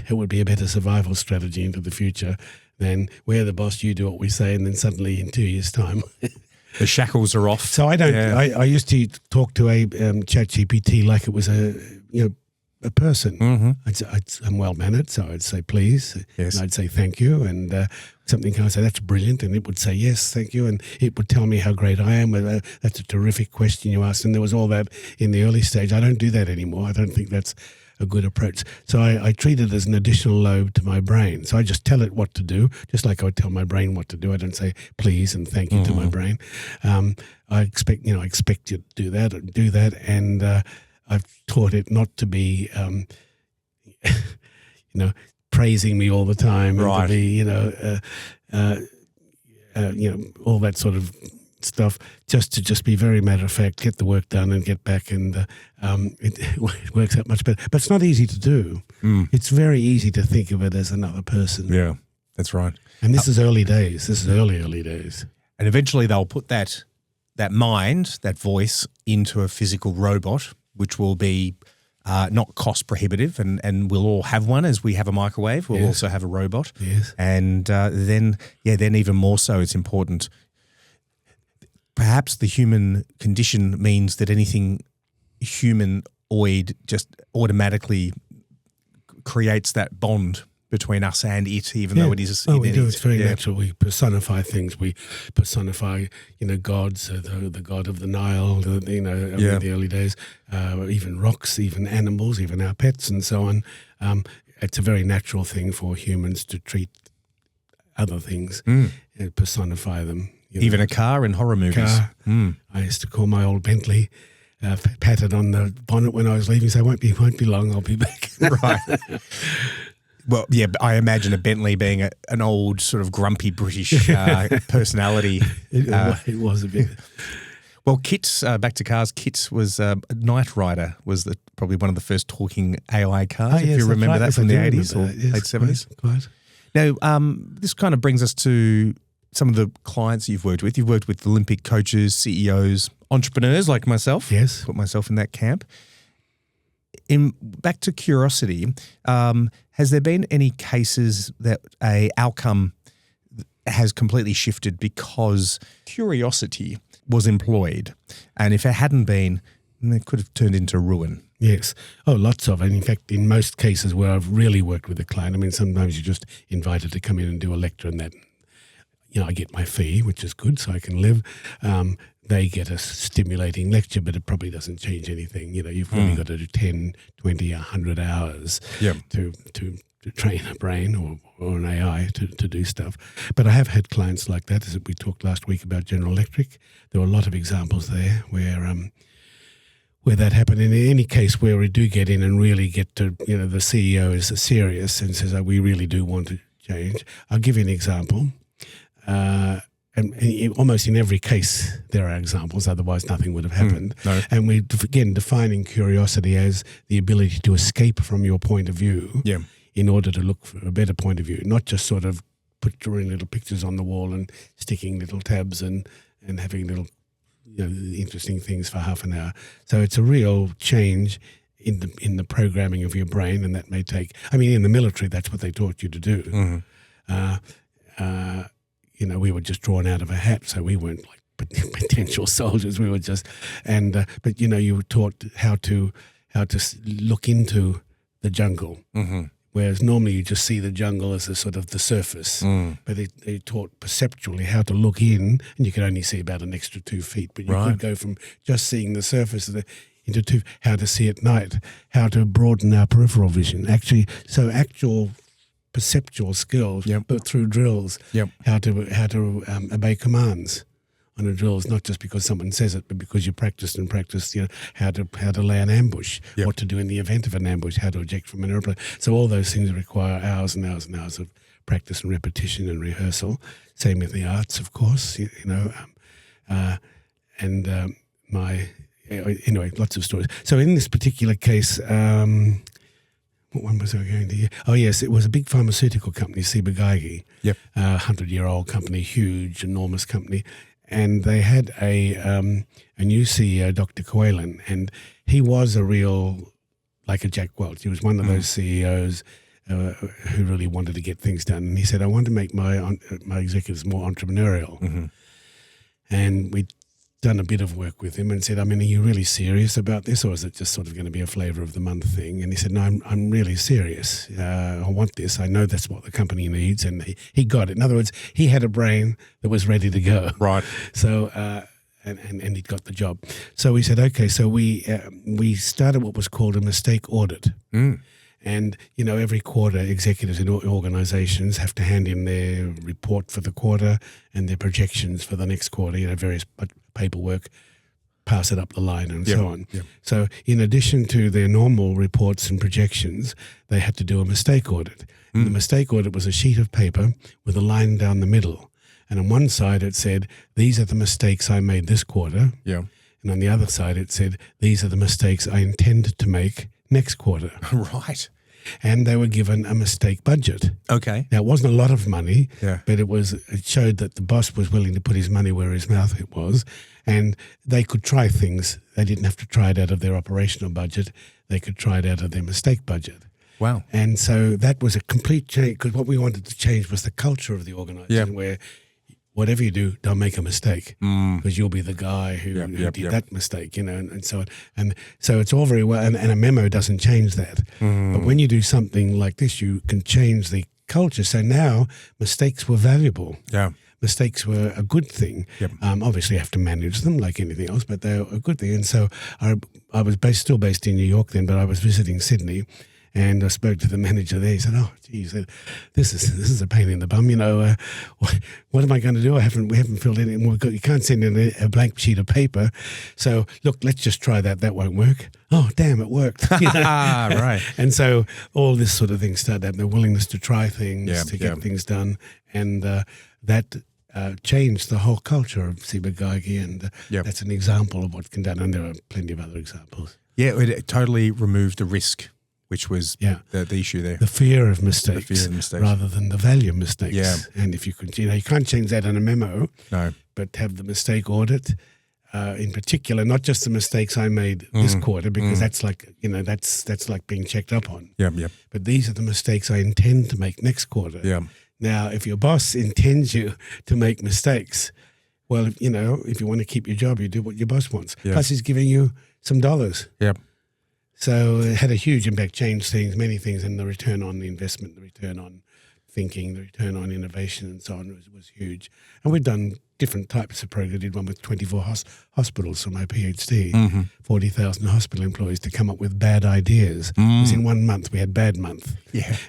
it would be a better survival strategy into the future than we're the boss, you do what we say, and then suddenly in 2 years' time
the shackles are off.
So I don't. Yeah. I used to talk to a ChatGPT like it was a person. Mm-hmm. I'm well mannered, so I'd say please, yes. And I'd say thank you, and something I'd say that's brilliant, and it would say yes, thank you, and it would tell me how great I am. That's a terrific question you asked, and there was all that in the early stage. I don't do that anymore. I don't think that's a good approach. So I treat it as an additional load to my brain. So I just tell it what to do, just like I would tell my brain what to do. I don't say please and thank you to my brain. I expect you to do that, and I've taught it not to be, praising me all the time,
right?
And to be, all that sort of stuff, just to be very matter of fact, get the work done and get back, and it works out much better. But it's not easy to do. It's very easy to think of it as another person.
Yeah, that's right.
And this is early days. This is early days.
And eventually they'll put that mind, that voice, into a physical robot, which will be not cost prohibitive, and we'll all have one as we have a microwave. We'll also have a robot.
Yes.
And then even more so, it's important. Perhaps the human condition means that anything humanoid just automatically creates that bond between us and it, even though it is.
We do. It's very natural. We personify things. We personify, gods, the god of the Nile, in the early days, even rocks, even animals, even our pets, and so on. It's a very natural thing for humans to treat other things and personify them.
Even a car in horror movies.
I used to call my old Bentley, pat it on the bonnet when I was leaving, so it won't be long, I'll be back.
Right. Well, yeah, I imagine a Bentley being an old sort of grumpy British personality.
It was a bit.
Well, Kits, back to cars, Kits was Knight Rider, was probably one of the first talking AI cars, if you remember that from the 80s or late 70s.
Quite.
Now, this kind of brings us to some of the clients you've worked with. You've worked with Olympic coaches, CEOs, entrepreneurs like myself.
Yes.
Put myself in that camp. Back to curiosity, has there been any cases that a outcome has completely shifted because curiosity was employed, and if it hadn't been, it could have turned into ruin?
Yes. Oh, lots of it. In fact, in most cases where I've really worked with a client, sometimes you're just invited to come in and do a lecture, and that, I get my fee, which is good, so I can live. They get a stimulating lecture, but it probably doesn't change anything. You've probably got to do 10, 20, 100 hours to train a brain or an AI to do stuff. But I have had clients like that, as we talked last week about General Electric. There were a lot of examples there where that happened. In any case where we do get in and really get to, the CEO is serious and says, we really do want to change. I'll give you an example. And almost in every case there are examples, otherwise nothing would have happened.
No.
And we're, again, defining curiosity as the ability to escape from your point of view in order to look for a better point of view, not just sort of drawing little pictures on the wall and sticking little tabs and having little interesting things for half an hour. So it's a real change in the programming of your brain, and that may take, in the military that's what they taught you to do. Mm-hmm. We were just drawn out of a hat, so we weren't like potential soldiers. We were just, but you were taught how to look into the jungle, whereas normally you just see the jungle as a sort of the surface. But they taught perceptually how to look in, and you could only see about an extra 2 feet, but you could go from just seeing the surface into how to see at night, how to broaden our peripheral vision. Actual perceptual skills, but through drills, how to obey commands on a drill is not just because someone says it, but because you practiced how to lay an ambush, what to do in the event of an ambush, how to eject from an airplane. So all those things require hours and hours and hours of practice and repetition and rehearsal. Same with the arts, of course, anyway, lots of stories. So in this particular case, what one was I going to hear? Oh, yes, it was a big pharmaceutical company, Ciba-Geigy, 100-year-old company, huge, enormous company. and they had a new CEO, Dr. Quaylen, and he was a real, like a Jack Welch. He was one of those CEOs who really wanted to get things done. And he said, I want to make my executives more entrepreneurial. And we'd done a bit of work with him and said, I mean, are you really serious about this, or is it just sort of going to be a flavour of the month thing? And he said, no, I'm really serious. I want this. I know that's what the company needs. And he got it. In other words, he had a brain that was ready to go.
Right.
So, and he'd got the job. So we said, okay, so we started what was called a mistake audit. And, you know, every quarter executives in organizations have to hand in their report for the quarter and their projections for the next quarter, you know, various paperwork, pass it up the line and so on. So in addition to their normal reports and projections, they had to do a mistake audit. And the mistake audit was a sheet of paper with a line down the middle. And on one side it said, these are the mistakes I made this quarter. And on the other side it said, these are the mistakes I intend to make next quarter.
Right.
And they were given a mistake budget.
Okay.
Now, it wasn't a lot of money, but it showed that the boss was willing to put his money where his mouth was, and they could try things. They didn't have to try it out of their operational budget. They could try it out of their mistake budget.
Wow.
And so that was a complete change, because what we wanted to change was the culture of the organization, where whatever you do, don't make a mistake, because you'll be the guy who did that mistake, you know, and so on. And so it's all very well, and a memo doesn't change that. But when you do something like this, you can change the culture. So now mistakes were valuable. Mistakes were a good thing. Obviously, you have to manage them like anything else, but they're a good thing. And so I was still based in New York then, but I was visiting Sydney. And I spoke to the manager there. He said, "Oh, geez, this is a pain in the bum. You know, what am I going to do? We haven't filled in. You can't send in a blank sheet of paper. So look, let's just try that. That won't work. Oh, damn, it worked.
Right.
And so all this sort of thing started up. The willingness to try things, to get things done, and that changed the whole culture of Ciba Geigy. And that's an example of what can be done. And there are plenty of other examples.
Yeah, it totally removed the risk, which was the issue there.
The fear of mistakes, rather than the value of mistakes. And if you could, you know, you can't change that in a memo. No. But have the mistake audit, in particular, not just the mistakes I made this quarter, because that's like, you know, that's like being checked up on. But these are the mistakes I intend to make next quarter. Now, if your boss intends you to make mistakes, well, you know, if you want to keep your job, you do what your boss wants. Plus, he's giving you some dollars. So it had a huge impact, changed things, many things, and the return on the investment, the return on thinking, the return on innovation and so on was huge. And we've done different types of programs. I did one with 24 hospitals for my PhD, 40,000 hospital employees to come up with bad ideas. It was in 1 month. We had bad month.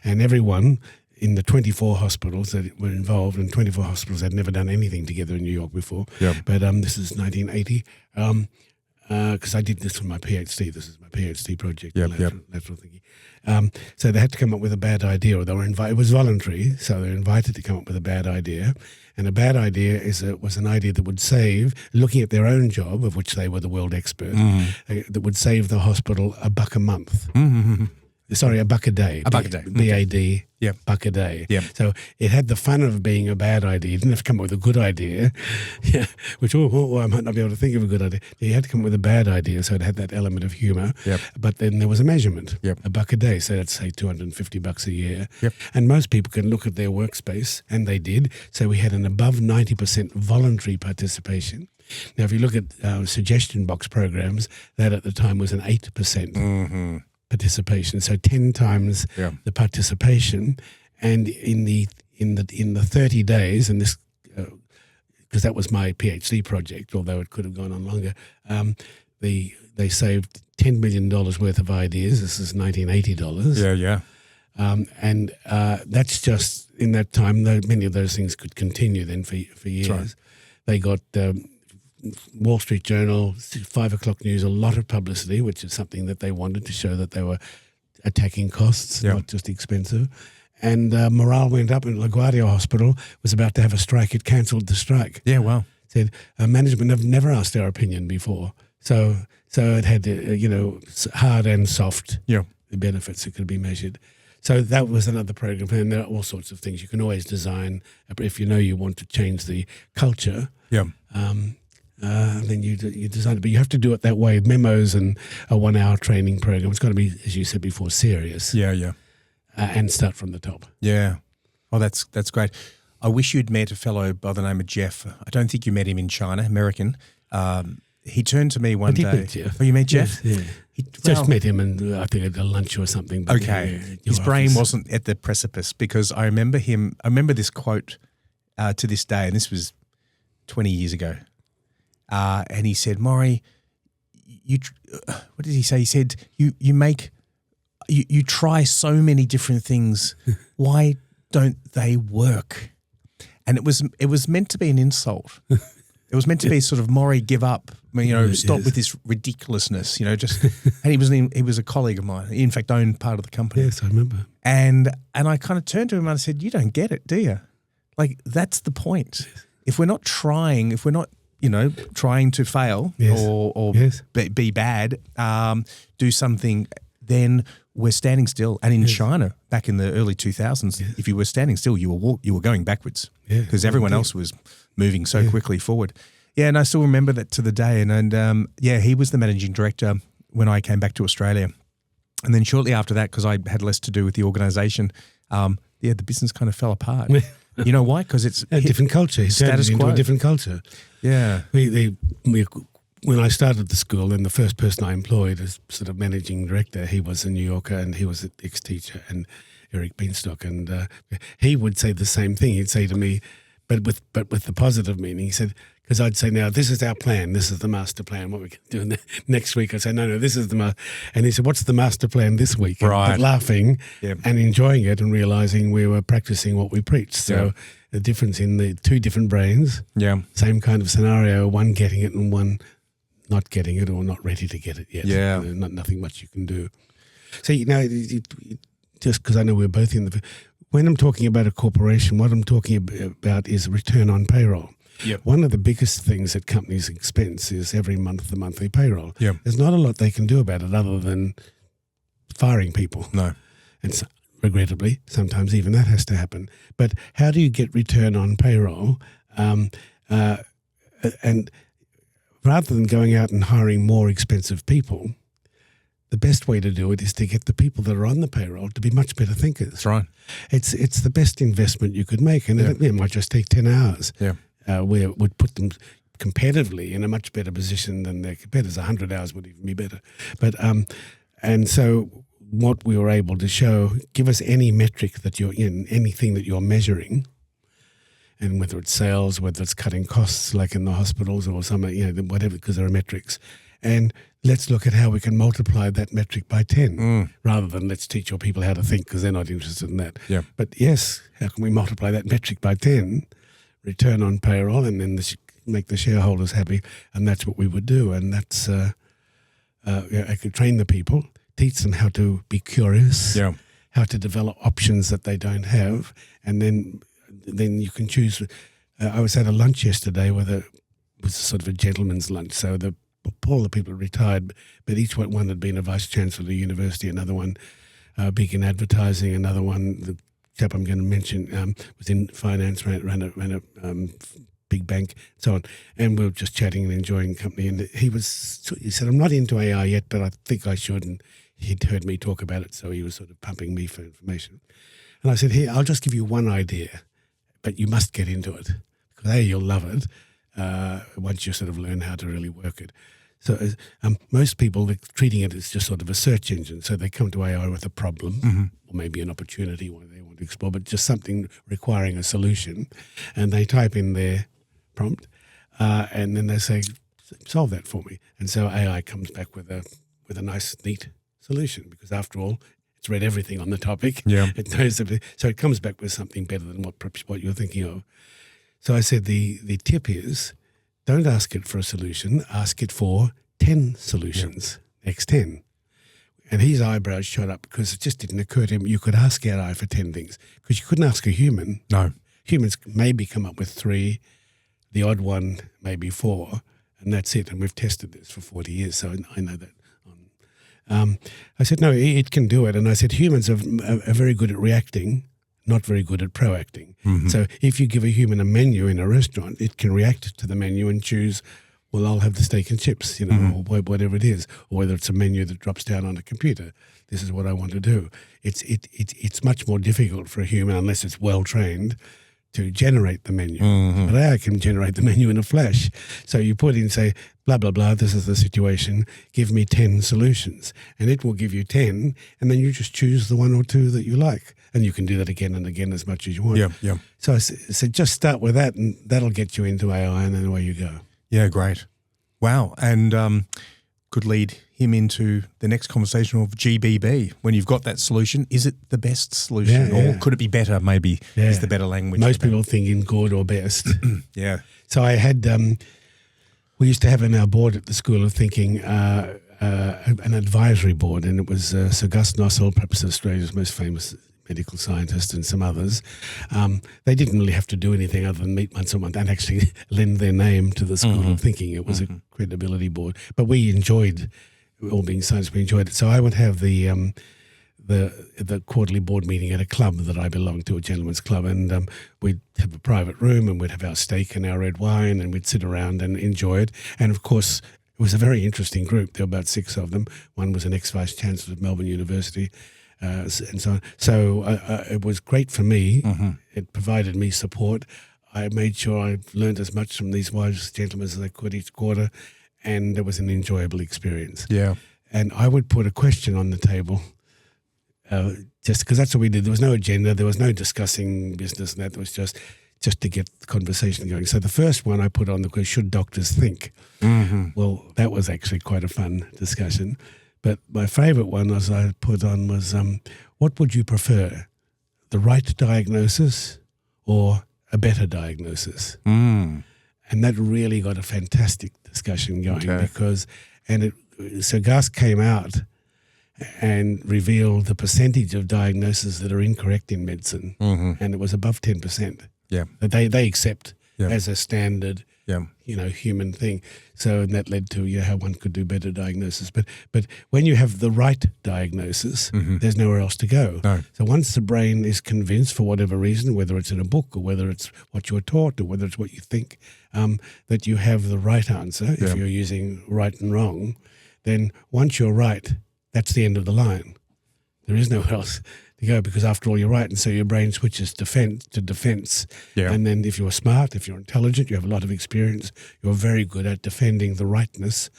And everyone in the 24 hospitals that were involved, and 24 hospitals had never done anything together in New York before. But this is 1980. Because I did this for my PhD. This is my PhD project, lateral thinking. So they had to come up with a bad idea, or they were invited. It was voluntary, so they were invited to come up with a bad idea. And a bad idea was an idea that would save, looking at their own job, of which they were the world expert, that would save the hospital $1 a month. Sorry, $1 a day.
$1 a day.
BAD. $1 a day. So it had the fun of being a bad idea. You didn't have to come up with a good idea, which, I might not be able to think of a good idea. You had to come up with a bad idea, so it had that element of humor. But then there was a measurement, $1 a day. So that's, say, $250 a year. And most people can look at their workspace, and they did. So we had an above 90% voluntary participation. Now, if you look at suggestion box programs, that at the time was an 8%. Participation, so 10 times the participation, and in the 30 days, and this because that was my PhD project, although it could have gone on longer. They saved $10 million worth of ideas. This is $1980. And that's just in that time. Many of those things could continue then for years. Right. They got Wall Street Journal, 5 o'clock news, a lot of publicity, which is something that they wanted to show that they were attacking costs, not just expensive. And morale went up, and LaGuardia Hospital was about to have a strike. It cancelled the strike. Said management have never asked our opinion before. So it had, hard and soft the benefits that could be measured. So that was another program. And there are all sorts of things. You can always design, if you know you want to change the culture, then you design it. But you have to do it that way. Memos and a 1 hour training program. It's got to be, as you said before, serious.
Yeah.
And start from the top.
Yeah. Oh, that's great. I wish you'd met a fellow by the name of Jeff. I don't think you met him in China, American. He turned to me one day.
Met Jeff.
Oh, you met Jeff?
Yes, yeah. Just met him, and I think at a lunch or something. But
okay. His brain wasn't at the precipice, because I remember this quote to this day, and this was 20 years ago. And he said, Morry, what did he say? He said, you try so many different things. Why don't they work? And it was meant to be an insult. It was meant to be sort of, Morry, give up. Stop with this ridiculousness. And he was a colleague of mine. He in fact owned part of the company.
Yes, I remember.
And I kind of turned to him and I said, you don't get it, do you? Like, that's the point. If we're not trying, if we're not, trying to fail or be bad, do something, then we're standing still. And in China, back in the early 2000s, if you were standing still, you were going backwards because everyone else was moving so quickly forward. Yeah, and I still remember that to the day. And he was the managing director when I came back to Australia. And then shortly after that, because I had less to do with the organisation, the business kind of fell apart. You know why? Because it's
a different culture.
Status quo.
Into a different culture.
Yeah.
When I started the school, then the first person I employed as sort of managing director, he was a New Yorker and he was an ex-teacher, and Eric Beanstalk, and he would say the same thing. He'd say to me, but with the positive meaning, he said, because I'd say, now, this is our plan. This is the master plan. What we're doing next week, I'd say, no, this is the master. And he said, what's the master plan this week?
Right.
And laughing and enjoying it and realising we were practising what we preached. So the difference in the two different brains, same kind of scenario, one getting it and one not getting it or not ready to get it yet.
Yeah.
Nothing much you can do. So, just because I know we're both in when I'm talking about a corporation, what I'm talking about is return on payroll.
Yep.
One of the biggest things that companies expense is every month the monthly payroll.
Yep.
There's not a lot they can do about it other than firing people.
No.
And so, regrettably, sometimes even that has to happen. But how do you get return on payroll? And rather than going out and hiring more expensive people, the best way to do it is to get the people that are on the payroll to be much better thinkers.
That's right.
It's the best investment you could make, and it might just take 10 hours.
Yeah.
Where it would put them competitively in a much better position than their competitors. 100 hours would even be better. But and so what we were able to show, give us any metric that you're in, anything that you're measuring, and whether it's sales, whether it's cutting costs like in the hospitals or something, whatever, because there are metrics. And let's look at how we can multiply that metric by 10 rather than let's teach your people how to think because they're not interested in that.
Yeah.
But yes, how can we multiply that metric by 10? Return on payroll, and then make the shareholders happy, and that's what we would do. And that's I could train the people, teach them how to be curious, how to develop options that they don't have, and then you can choose. I was at a lunch yesterday where it was sort of a gentleman's lunch, so all the people retired, but each one had been a vice chancellor of a university, another one big in advertising, another one. The chap I'm going to mention was in finance, ran a big bank, so on. And we were just chatting and enjoying company. And he said, I'm not into AI yet, but I think I should. And he'd heard me talk about it, so he was sort of pumping me for information. And I said, here, I'll just give you one idea, but you must get into it. Because you'll love it once you sort of learn how to really work it. So most people are treating it as just sort of a search engine. So they come to AI with a problem or maybe an opportunity where they want to explore, but just something requiring a solution. And they type in their prompt and then they say, solve that for me. And so AI comes back with a nice, neat solution because after all, it's read everything on the topic.
Yeah.
It knows everything. So it comes back with something better than what you're thinking of. So I said the tip is, don't ask it for a solution, ask it for 10 solutions, next 10. And his eyebrows shot up because it just didn't occur to him you could ask AI for 10 things because you couldn't ask a human.
No. Humans
maybe come up with 3, the odd one maybe 4, and that's it. And we've tested this for 40 years, so I know that. I said, no, it can do it. And I said, humans are very good at reacting, not very good at proacting. So if you give a human a menu in a restaurant, it can react to the menu and choose, well, I'll have the steak and chips, or whatever it is, or whether it's a menu that drops down on a computer. This is what I want to do. It's much more difficult for a human, unless it's well trained, to generate the menu. But AI can generate the menu in a flash. So you put in, say, blah, blah, blah, this is the situation, give me 10 solutions. And it will give you 10, and then you just choose the one or two that you like. And you can do that again and again as much as you want.
Yeah.
So I said, just start with that, and that'll get you into AI, and then away you go.
Yeah, great. Wow. And could lead him into the next conversation of GBB. When you've got that solution, is it the best solution, or could it be better? Maybe is the better language.
Most people think in good or best.
Yeah.
So I had, we used to have in our board at the School of Thinking an advisory board, and it was Sir Gus Nossal, perhaps Australia's most famous medical scientist, and some others. They didn't really have to do anything other than meet once a month and actually lend their name to the School of Thinking. It was a credibility board, but we enjoyed, all being science, we enjoyed it. So I would have the quarterly board meeting at a club that I belonged to, a gentleman's club, and we'd have a private room, and we'd have our steak and our red wine, and we'd sit around and enjoy it. And of course, it was a very interesting group. There were about 6 of them. One was an ex-vice chancellor of Melbourne University, and so on. So it was great for me. It provided me support. I made sure I learned as much from these wise gentlemen as I could each quarter, and it was an enjoyable experience.
Yeah.
And I would put a question on the table, just because that's what we did. There was no agenda. There was no discussing business and that. There was just to get the conversation going. So the first one I put on the question, should doctors think? Well, that was actually quite a fun discussion. But my favourite one, as I put on, was what would you prefer, the right diagnosis or a better diagnosis? And that really got a fantastic discussion going because Sir Gus came out and revealed the percentage of diagnoses that are incorrect in medicine, and it was above 10%.
Yeah,
that they accept as a standard, human thing. So that led to how one could do better diagnosis. But when you have the right diagnosis, there's nowhere else to go.
No.
So once the brain is convinced, for whatever reason, whether it's in a book or whether it's what you're taught or whether it's what you think, that you have the right answer, if you're using right and wrong, then once you're right, that's the end of the line. There is nowhere else to go, because after all, you're right. And so your brain switches to defense. Yeah. And then if you're smart, if you're intelligent, you have a lot of experience, you're very good at defending the rightness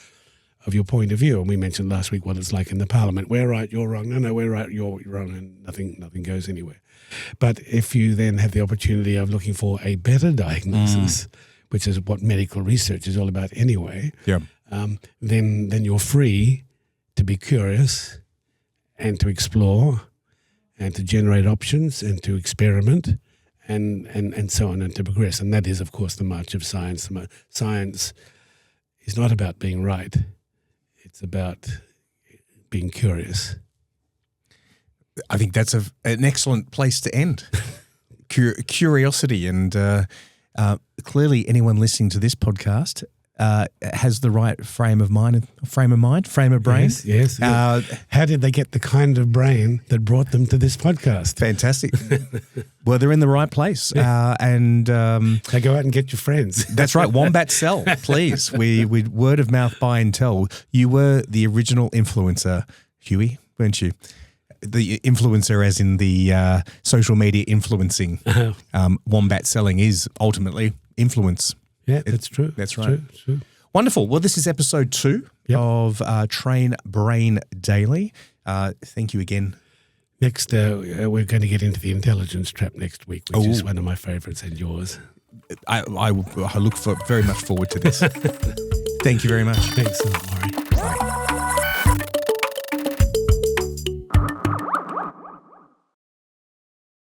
of your point of view. And we mentioned last week what it's like in the parliament. We're right, you're wrong. No, we're right, you're wrong. And nothing goes anywhere. But if you then have the opportunity of looking for a better diagnosis, which is what medical research is all about anyway, then you're free to be curious and to explore and to generate options and to experiment and so on, and to progress. And that is, of course, the march of science. Science is not about being right. It's about being curious.
I think that's an excellent place to end. Curiosity. And clearly anyone listening to this podcast has the right frame of brain.
Yes. How did they get the kind of brain that brought them to this podcast?
Fantastic. Well, they're in the right place. And
they go out and get your friends.
That's right. Wombat Cell, please. We word of mouth, buy and tell. You were the original influencer, Huey, weren't you? The influencer as in the social media influencing. Wombat selling is ultimately influence.
Yeah, that's true.
That's right.
True.
Wonderful. Well, this is episode 2 of Train.Brain.Daily. Thank you again.
Next, we're going to get into the intelligence trap next week, which is one of my favourites and yours.
I look very much forward to this. Thank you very much.
Thanks a lot, Morry.